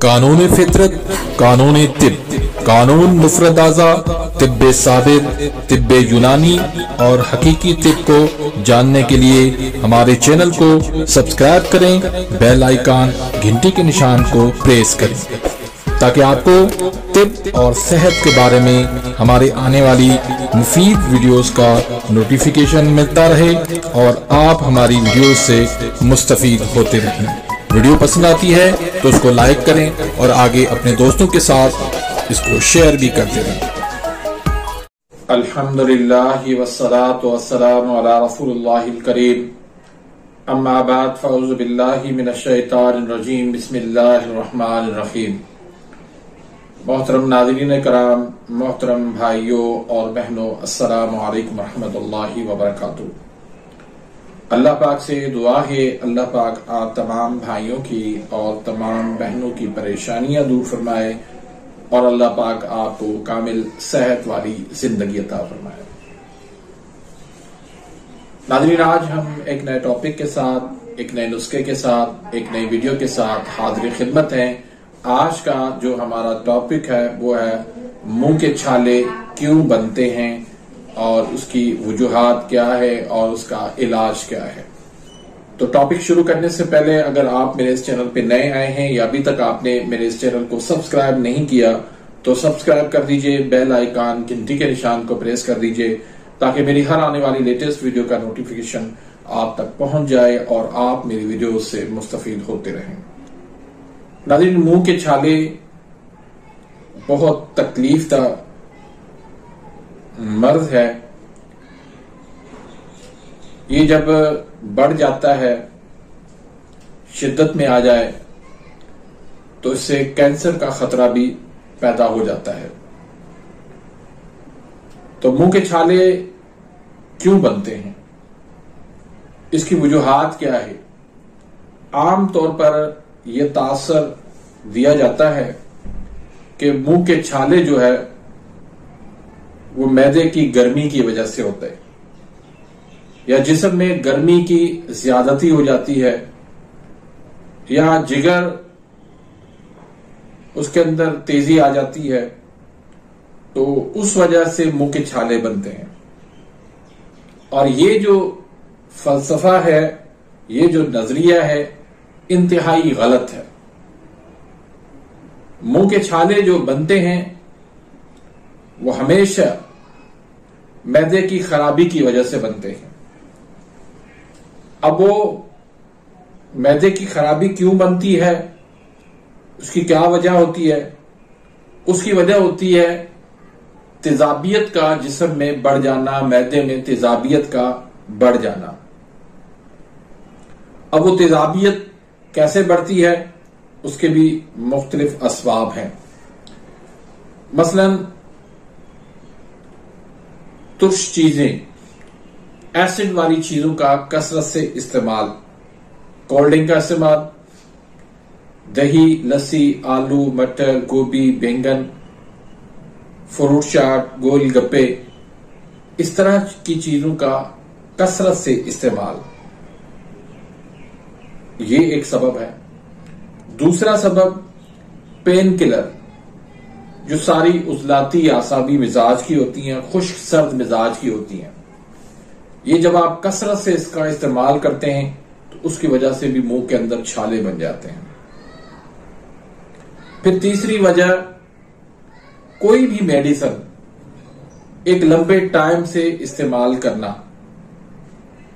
कानून फितरत, कानून तिब, कानून मुफरद आज़ा, तिब्ब साबित, तिब्ब यूनानी और हकीकी तिब को जानने के लिए हमारे चैनल को सब्सक्राइब करें, बेल आइकन घंटी के निशान को प्रेस करें ताकि आपको तिब और सेहत के बारे में हमारे आने वाली मुफीद वीडियोस का नोटिफिकेशन मिलता रहे और आप हमारी वीडियोस से मुस्तफीद होते रहें। वीडियो पसंद आती है तो उसको लाइक करें और आगे अपने दोस्तों के साथ इसको शेयर भी करते रहें। अल्हम्दुलिल्लाह वस्सलातु वस्सलामु अला रसूलिल्लाहिल करीम, अम्मा बाद, फ़अऊज़ु बिल्लाहि मिनश शैतानिर रजीम, बिस्मिल्लाहिर रहमानिर रहीम। मोहतरम नाज़रीन कराम, मोहतरम भाइयों और बहनों, अस्सलामु अलैकुम रहमतुल्लाहि व बरकातुहू। अल्लाह पाक से दुआ है अल्लाह पाक आप तमाम भाइयों की और तमाम बहनों की परेशानियां दूर फरमाए और अल्लाह पाक आपको कामिल सेहत वाली जिंदगी अता फरमाए। नाज़रीन, आज हम एक नए टॉपिक के साथ, एक नए नुस्खे के साथ, एक नई वीडियो के साथ हाजिर खिदमत हैं। आज का जो हमारा टॉपिक है वो है मुंह के छाले क्यों बनते हैं और उसकी वजूहात क्या है और उसका इलाज क्या है। तो टॉपिक शुरू करने से पहले अगर आप मेरे इस चैनल पे नए आए हैं या अभी तक आपने मेरे इस चैनल को सब्सक्राइब नहीं किया तो सब्सक्राइब कर दीजिए, बेल आइकन घंटी के निशान को प्रेस कर दीजिए ताकि मेरी हर आने वाली लेटेस्ट वीडियो का नोटिफिकेशन आप तक पहुंच जाए और आप मेरी वीडियो से मुस्तफीद होते रहें। नाज़रीन, मुंह के छाले बहुत तकलीफ दा मर्ज है। ये जब बढ़ जाता है, शिद्दत में आ जाए तो इससे कैंसर का खतरा भी पैदा हो जाता है। तो मुंह के छाले क्यों बनते हैं, इसकी वजूहात क्या है। आमतौर पर यह तासर दिया जाता है कि मुंह के छाले जो है वो मैदे की गर्मी की वजह से होता है या जिस्म में गर्मी की ज्यादती हो जाती है या जिगर उसके अंदर तेजी आ जाती है, तो उस वजह से मुंह के छाले बनते हैं। और ये जो फलसफा है, ये जो नजरिया है, इंतहाई गलत है। मुंह के छाले जो बनते हैं वो हमेशा मैदे की खराबी की वजह से बनते हैं। अब वो मैदे की खराबी क्यों बनती है, उसकी क्या वजह होती है? उसकी वजह होती है तेजाबियत का जिस्म में बढ़ जाना, मैदे में तेजाबियत का बढ़ जाना। अब वो तेजाबियत कैसे बढ़ती है, उसके भी मुख्तलिफ असबाब हैं। मसलन तुर्श चीजें, एसिड वाली चीजों का कसरत से इस्तेमाल, कोल्ड ड्रिंक का इस्तेमाल, दही, लस्सी, आलू, मटर, गोभी, बैंगन, फ्रूट चाट, गोलगप्पे, इस तरह की चीजों का कसरत से इस्तेमाल, ये एक सबब है। दूसरा सबब पेन किलर, जो सारी उजलाती आसाबी मिजाज की होती हैं, खुश्क सर्द मिजाज की होती हैं। ये जब आप कसरत से इसका इस्तेमाल करते हैं तो उसकी वजह से भी मुंह के अंदर छाले बन जाते हैं। फिर तीसरी वजह, कोई भी मेडिसिन एक लंबे टाइम से इस्तेमाल करना,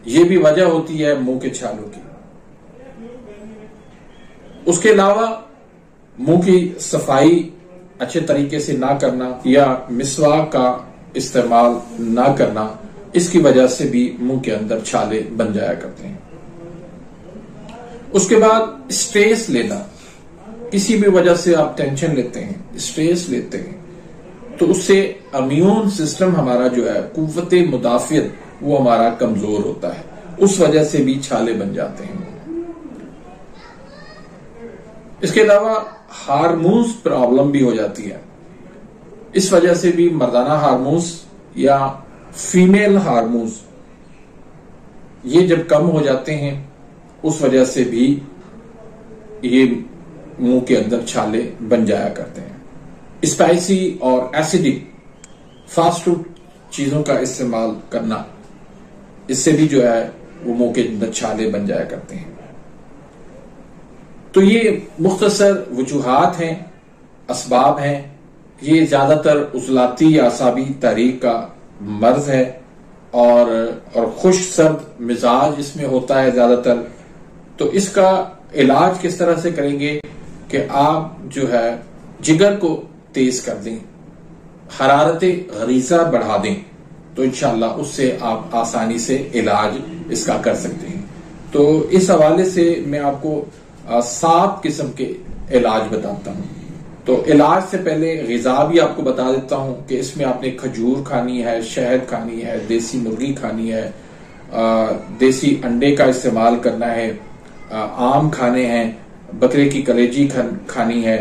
यह भी वजह होती है मुंह के छालों की। उसके अलावा मुंह की सफाई अच्छे तरीके से ना करना या मिसवाक का इस्तेमाल ना करना, इसकी वजह से भी मुंह के अंदर छाले बन जाया करते हैं। उसके बाद स्ट्रेस लेना, किसी भी वजह से आप टेंशन लेते हैं, स्ट्रेस लेते हैं, तो उससे इम्यून सिस्टम हमारा जो है, कुव्वते मुदाफियत, वो हमारा कमजोर होता है। उस वजह से भी छाले बन जाते हैं। इसके अलावा हार्मोन्स प्रॉब्लम भी हो जाती है। इस वजह से भी मर्दाना हार्मोन्स या फीमेल हार्मोन्स ये जब कम हो जाते हैं, उस वजह से भी ये मुंह के अंदर छाले बन जाया करते हैं। स्पाइसी और एसिडिक फास्ट फूड चीजों का इस्तेमाल करना, इससे भी जो है वो मुंह के अंदर छाले बन जाया करते हैं। तो ये मुख्तसर वजूहात हैं, असबाब हैं। ये ज्यादातर उजलाती या असाबी तहरीक का मर्ज है और खुश सर्द मिजाज इसमें होता है ज्यादातर। तो इसका इलाज किस तरह से करेंगे कि आप जो है जिगर को तेज कर दें, हरारत गरीजा बढ़ा दें, तो इंशाल्लाह उससे आप आसानी से इलाज इसका कर सकते हैं। तो इस हवाले से मैं आपको 7 किस्म के इलाज बताता हूं। तो इलाज से पहले ग़िज़ा भी आपको बता देता हूं कि इसमें आपने खजूर खानी है, शहद खानी है, देसी मुर्गी खानी है, देसी अंडे का इस्तेमाल करना है, आम खाने हैं, बकरे की कलेजी खानी है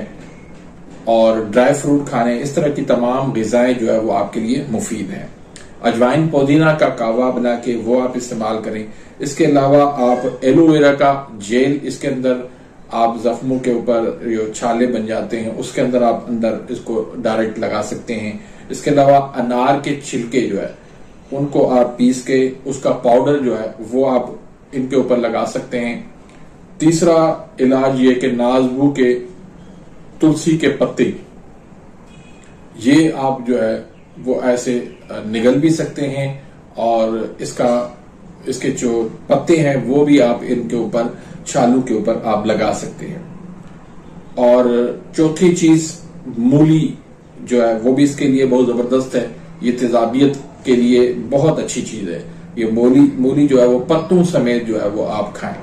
और ड्राई फ्रूट खाने। इस तरह की तमाम ग़िज़ाएं जो है वो आपके लिए मुफीद हैं। अजवाइन पुदीना का कावा बना के वो आप इस्तेमाल करें। इसके अलावा आप एलोवेरा का जेल, इसके अंदर आप जख्मों के ऊपर जो छाले बन जाते हैं उसके अंदर आप अंदर इसको डायरेक्ट लगा सकते हैं। इसके अलावा अनार के छिलके जो है उनको आप पीस के उसका पाउडर जो है वो आप इनके ऊपर लगा सकते हैं। तीसरा इलाज ये कि नाजबू के तुलसी के पत्ते, ये आप जो है वो ऐसे निगल भी सकते हैं और इसके जो पत्ते हैं वो भी आप इनके ऊपर छालों के ऊपर आप लगा सकते हैं। और चौथी चीज मूली जो है वो भी इसके लिए बहुत जबरदस्त है। ये तेजाबियत के लिए बहुत अच्छी चीज है। ये मूली जो है वो पत्तों समेत जो है वो आप खाएं।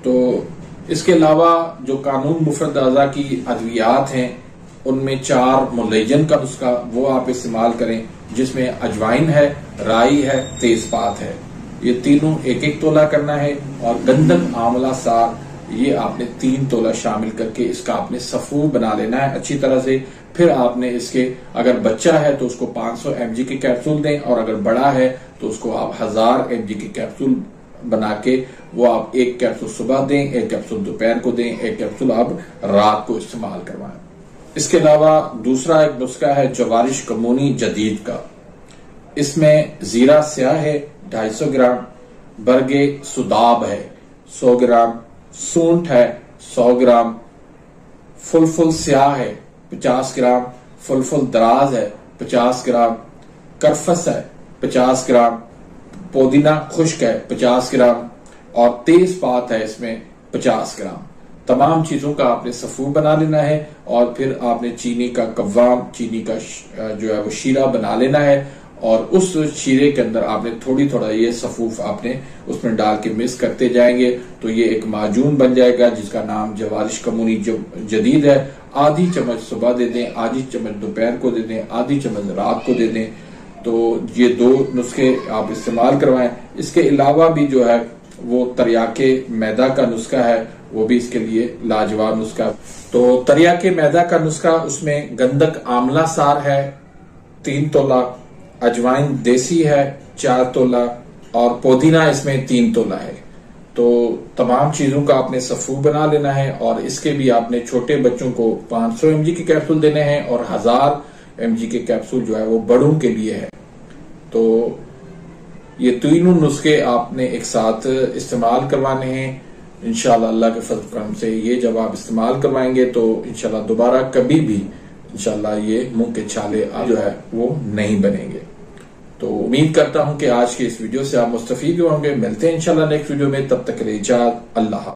तो इसके अलावा जो कानून मुफरद अज़ा की अद्वियात हैं उनमें 4 मुलैजन का नुस्खा वो आप इस्तेमाल करें, जिसमें अजवाइन है, राई है, तेजपात है। ये तीनों 1-1 तोला करना है और गंधक, आंवला, साग ये आपने 3 तोला शामिल करके इसका आपने सफू बना लेना है अच्छी तरह से। फिर आपने इसके अगर बच्चा है तो उसको 500 mg के कैप्सूल दें और अगर बड़ा है तो उसको आप 1000 mg के कैप्सूल बना के वो आप 1 कैप्सूल सुबह दें, 1 कैप्सूल दोपहर को दें, 1 कैप्सूल आप रात को इस्तेमाल करवाएं। इसके अलावा दूसरा एक नुस्खा है जवारिश कमूनी जदीद का। इसमें जीरा स्याह है 250 ग्राम, बरगे सुदाब है 100 ग्राम, सूंठ है 100 ग्राम, फुलफुल स्याह है 50 ग्राम, फुलफुल दराज है 50 ग्राम, करफस है 50 ग्राम, पुदीना खुश्क है 50 ग्राम और तेजपात है इसमें 50 ग्राम। तमाम चीजों का आपने सफू बना लेना है और फिर आपने चीनी का कव्वाम, चीनी का जो है वो शीरा बना लेना है और उस शीरे के अंदर आपने थोड़ा ये सफूफ आपने उसमें डाल के मिक्स करते जाएंगे तो ये एक माजून बन जाएगा जिसका नाम जवारिश कमूनी जदीद है। आधी चम्मच सुबह दे दें, आधी चम्मच दोपहर को दे दें, आधी चम्मच रात को दे दें। तो ये 2 नुस्खे आप इस्तेमाल करवाएं। इसके अलावा भी जो है वो तरियाके मैदा का नुस्खा है, वो भी इसके लिए लाजवाब नुस्खा। तो तरियाके मैदा का नुस्खा, उसमें गंधक आंवला सार है 3 तोला, अजवाइन देसी है 4 तोला और पुदीना इसमें 3 तोला है। तो तमाम चीजों का आपने सफू बना लेना है और इसके भी आपने छोटे बच्चों को 500 mg के कैप्सूल देने हैं और 1000 mg के कैप्सूल जो है वो बड़ों के लिए है। तो ये तीनों नुस्खे आपने एक साथ इस्तेमाल करवाने हैं। इंशाल्लाह अल्लाह के फजल करम से ये जब आप इस्तेमाल करवाएंगे तो इंशाल्लाह दोबारा कभी भी इंशाल्लाह ये मुंह के छाले जो है वो नहीं बनेंगे। तो उम्मीद करता हूं कि आज के इस वीडियो से आप मुस्तफीद होंगे। मिलते हैं इंशाल्लाह नेक्स्ट वीडियो में, तब तक के लिए इजाज़त, अल्लाह।